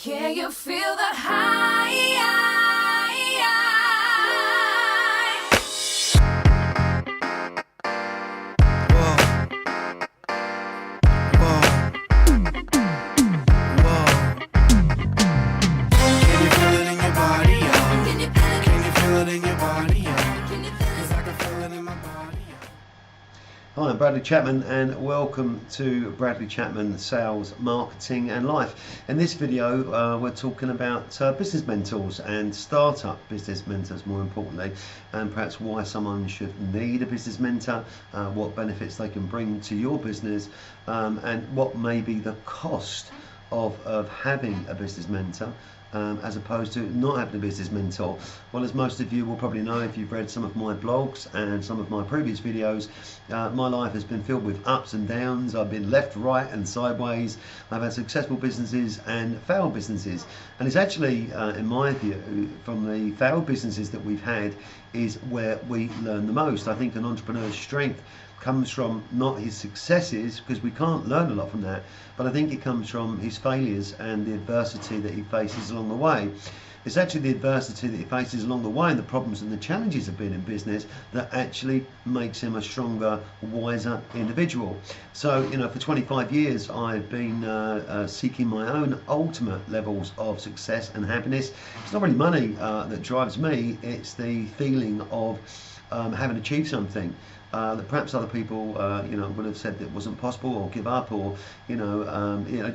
Can you feel the high? Whoa. Whoa. Whoa. Can you feel it in your body, yo? Can you feel it in your body, yo? 'Cause I can feel it in my body, yo. Hi, I'm Bradley Chapman and welcome to Bradley Chapman Sales, Marketing and Life. In this video we're talking about business mentors and startup business mentors more importantly, and perhaps why someone should need a business mentor, what benefits they can bring to your business, and what may be the cost of having a business mentor as opposed to not having a business mentor. Well, as most of you will probably know if you've read some of my blogs and some of my previous videos, my life has been filled with ups and downs. I've been left, right and sideways. I've had successful businesses and failed businesses, and it's actually in my view from the failed businesses that we've had is where we learn the most. I think an entrepreneur's strength comes from not his successes, because we can't learn a lot from that, but I think it comes from his failures and the adversity that he faces along the way. It's actually the adversity that he faces along the way and the problems and the challenges of being in business that actually makes him a stronger, wiser individual. So, you know, for 25 years I've been seeking my own ultimate levels of success and happiness. It's not really money that drives me, it's the feeling of having achieved something that perhaps other people would have said that wasn't possible, or give up, or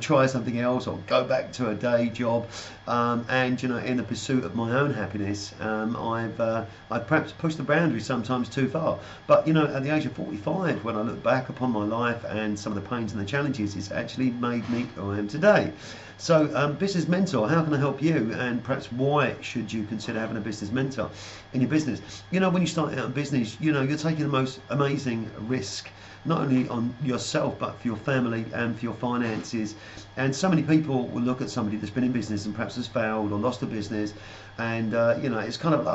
try something else, or go back to a day job, and in the pursuit of my own happiness, I've perhaps pushed the boundaries sometimes too far. But at the age of 45, when I look back upon my life and some of the pains and the challenges, it's actually made me who I am today. So business mentor, how can I help you, and perhaps why should you consider having a business mentor in your business? When you start out in business, you're taking the most amazing risk, not only on yourself but for your family and for your finances. And so many people will look at somebody that's been in business and perhaps has failed or lost a business, and it's kind of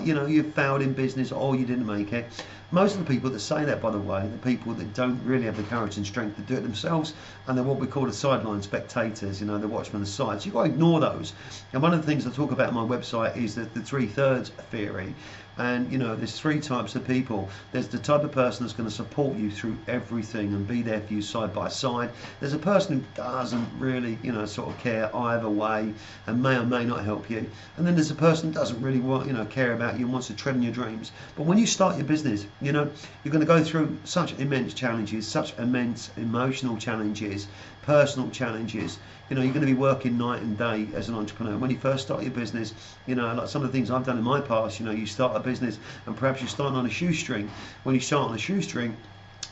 you've failed in business or you didn't make it. Most of the people that say that, by the way, the people that don't really have the courage and strength to do it themselves, and they're what we call the sideline spectators. They watch from the side. So you've got to ignore those. And one of the things I talk about on my website is that the 3/3 theory. And there's three types of people. There's the type of person that's going to support you through everything and be there for you side by side. There's a person who doesn't really sort of care either way and may or may not help you. And then there's a person who doesn't really want care about you and wants to tread on your dreams. But when you start your business, you're going to go through such immense challenges, such immense emotional challenges, personal challenges. You're going to be working night and day as an entrepreneur. When you first start your business, like some of the things I've done in my past, you start a business and perhaps you're starting on a shoestring. When you start on a shoestring,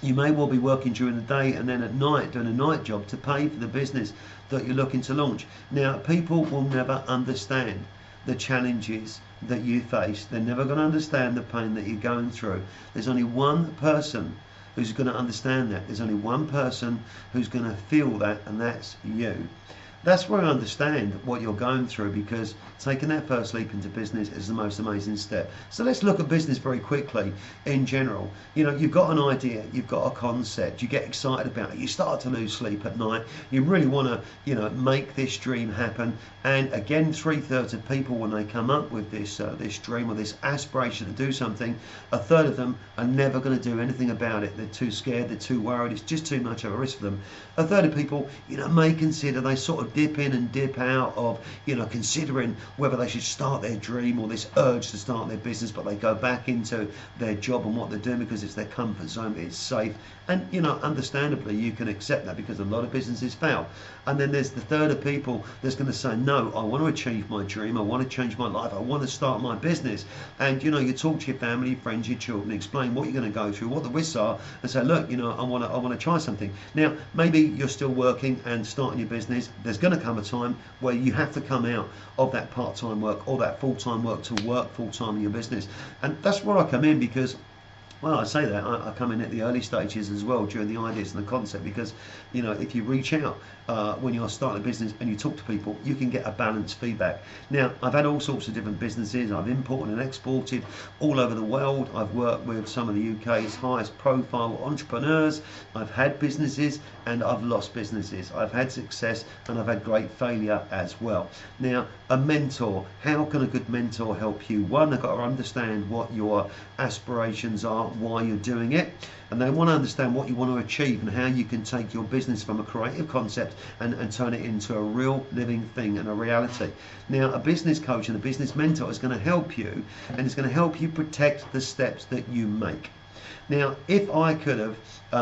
you may well be working during the day and then at night doing a night job to pay for the business that you're looking to launch. Now, people will never understand the challenges that you face. They're never going to understand the pain that you're going through. There's only one person who's going to understand that. There's only one person who's going to feel that, and that's you. That's where I understand what you're going through, because taking that first leap into business is the most amazing step. So let's look at business very quickly in general. You've got an idea, you've got a concept, you get excited about it, you start to lose sleep at night, you really want to make this dream happen. And again, 3/3 of people, when they come up with this dream or this aspiration to do something, 1/3 of them are never going to do anything about it. They're too scared, they're too worried, it's just too much of a risk for them. 1/3 of people may consider, they sort of dip in and dip out of considering whether they should start their dream or this urge to start their business, but they go back into their job and what they're doing because it's their comfort zone, it's safe. And understandably you can accept that, because a lot of businesses fail. And then there's the 1/3 of people that's going to say, no, I want to achieve my dream, I want to change my life, I want to start my business. And you talk to your family, your friends, your children, explain what you're going to go through, what the risks are, and say, look, I want to try something. Now, maybe you're still working and starting your business. There's going to come a time where you have to come out of that part-time work or that full-time work to work full-time in your business. And that's where I come in, because Well, I say that I come in at the early stages as well, during the ideas and the concept, because if you reach out when you're starting a business and you talk to people, you can get a balanced feedback. Now, I've had all sorts of different businesses. I've imported and exported all over the world. I've worked with some of the UK's highest profile entrepreneurs. I've had businesses and I've lost businesses. I've had success and I've had great failure as well. Now, a mentor, how can a good mentor help you? One, they've got to understand what your aspirations are, why you're doing it, and they want to understand what you want to achieve and how you can take your business from a creative concept and turn it into a real living thing and a reality. Now, a business coach and a business mentor is going to help you, and it's going to help you protect the steps that you make. Now, if I could have,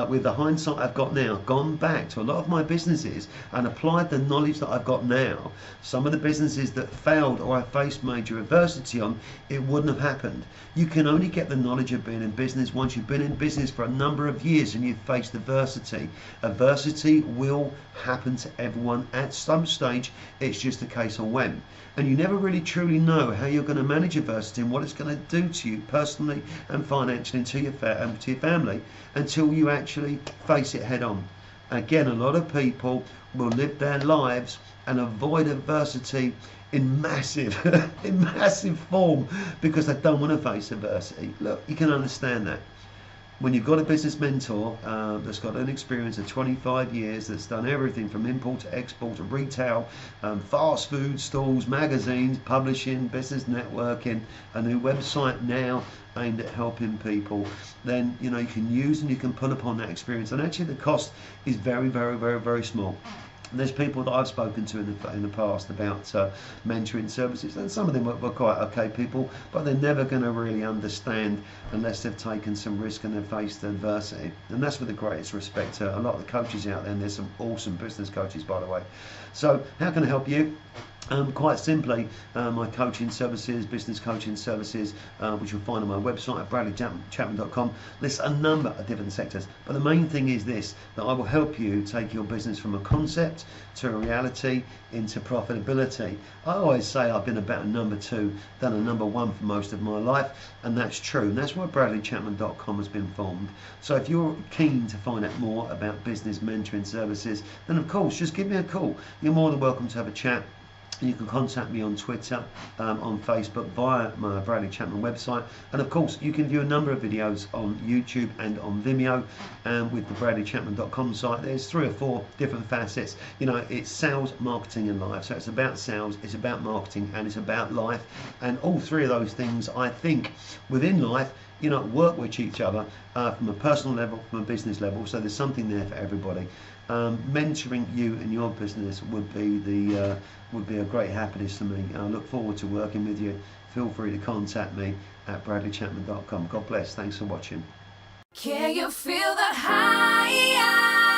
with the hindsight I've got now, gone back to a lot of my businesses and applied the knowledge that I've got now, some of the businesses that failed or I faced major adversity on, it wouldn't have happened. You can only get the knowledge of being in business once you've been in business for a number of years and you've faced adversity. Adversity will happen to everyone at some stage. It's just a case of when. And you never really truly know how you're going to manage adversity and what it's going to do to you personally and financially and to your family until you actually face it head on. Again, a lot of people will live their lives and avoid adversity in massive form because they don't want to face adversity. Look, you can understand that. When you've got a business mentor that's got an experience of 25 years, that's done everything from import to export to retail, fast food stalls, magazines, publishing, business networking, a new website now aimed at helping people, then you can use and you can pull upon that experience. And actually the cost is very, very, very, very small. There's people that I've spoken to in the past about mentoring services, and some of them were quite okay people, but they're never going to really understand unless they've taken some risk and they've faced adversity. And that's with the greatest respect to a lot of the coaches out there, and there's some awesome business coaches, by the way. So how can I help you? Quite simply, my coaching services, business coaching services, which you'll find on my website at bradleychapman.com, lists a number of different sectors. But the main thing is this, that I will help you take your business from a concept to a reality into profitability. I always say I've been about a number 2 than a number 1 for most of my life, and that's true. And that's why bradleychapman.com has been formed. So if you're keen to find out more about business mentoring services, then of course, just give me a call. You're more than welcome to have a chat. You can contact me on Twitter, on Facebook, via my Bradley Chapman website, and of course you can view a number of videos on YouTube and on Vimeo, and with the bradleychapman.com site there's 3 or 4 different facets. It's sales, marketing and life. So it's about sales, it's about marketing, and it's about life, and all 3 of those things, I think, within life work with each other from a personal level, from a business level, so there's something there for everybody. Mentoring you in your business would be a great happiness to me. I look forward to working with you. Feel free to contact me at bradleychapman.com. God bless. Thanks for watching. Can you feel the high?